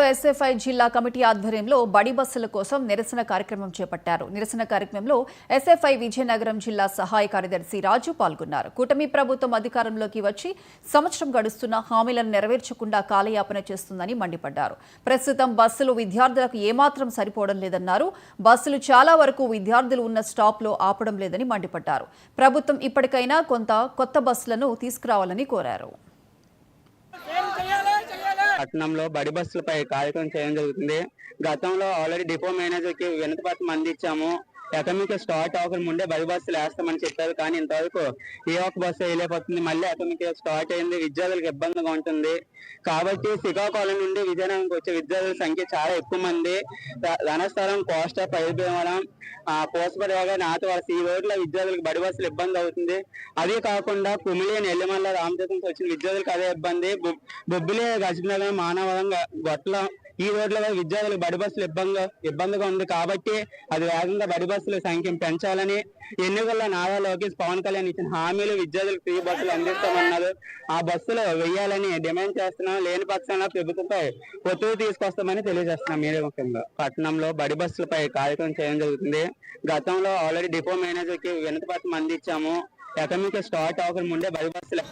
SFI జిల్లా committee ఆధ్వర్యంలో బడి బస్సుల కోసం నిరసన కార్యక్రమం చేపట్టారు. నిరసన కార్యక్రమంలో ఎస్ఎఫ్ఐ విజయనగరం జిల్లా సహాయ కార్యదర్శి రాజు పాల్గొన్నారు. కూటమి ప్రభుత్వం అధికారంలోకి వచ్చి సంవత్సరం గడుస్తున్న హామీలను నెరవేర్చకుండా కాలయాపన చేస్తుందని మండిపడ్డారు. ప్రస్తుతం బస్సులు విద్యార్థులకు ఏమాత్రం సరిపోవడం లేదన్నారు. బస్సులు చాలా వరకు విద్యార్థులు ఉన్న స్టాప్లో ఆపడం లేదని మండిపడ్డారు. ప్రభుత్వం ఇప్పటికైనా కొత్త బస్సులను తీసుకురావాలని కోరారు. పట్టణంలో బడి బస్సులపై కార్యక్రమం చేయడం జరుగుతుంది. గతంలో ఆల్రెడీ డిపో మేనేజర్ కి వినతి పత్రం అందించాము. అకాడమిక్ స్టార్ట్ అవ్వక ముందే బడి బస్సులు వేస్తామని చెప్పారు, కానీ ఇంతవరకు ఏ ఒక్క బస్సు వేయలేకపోతుంది. మళ్ళీ అకాడమిక్ స్టార్ట్ అయింది, విద్యార్థులకు ఇబ్బందిగా ఉంటుంది. కాబట్టి శ్రీకాకుళం నుండి విజయనగరంకి వచ్చే విద్యార్థుల సంఖ్య చాలా ఎక్కువ మంది. ధనస్థలం, కోస్ట, పైభీమవరం, కోసపరిగా నాతవలస ఈ రోడ్ల విద్యార్థులకు బడి బస్సులు ఇబ్బంది అవుతుంది. అదే కాకుండా కుమిలి, నెల్లిమల్ల, రామతీర్థం వచ్చిన విద్యార్థులకు అదే ఇబ్బంది. బొబ్బిలి, గజనగరం, మానవరం, గొట్లం ఈ రోడ్లలో విద్యార్థులకు బడి బస్సులు ఇబ్బందిగా ఉంది. కాబట్టి అది వేగంగా బడి బస్సుల సంఖ్యను పెంచాలని ఎన్నికల్లో నారా లోకేష్, పవన్ కళ్యాణ్ ఇచ్చిన హామీలు విద్యార్థులకు ఫ్రీ బస్సులు అందిస్తామన్నారు. ఆ బస్సులు వేయాలని డిమాండ్ చేస్తున్నాం. లేని పక్షంలో ప్రభుత్వంపై ఒత్తిడి తీసుకొస్తామని తెలియజేస్తున్నాం. మీడియా ముఖ్యంగా పట్టణంలో బడి బస్సులపై కార్యక్రమం చేయడం జరుగుతుంది. గతంలో ఆల్రెడీ డిపో మేనేజర్ కి వినతి పత్రం అందించాము. అకాడమిక్ స్టార్ట్ అవ్వక ముందే బడి బస్సులు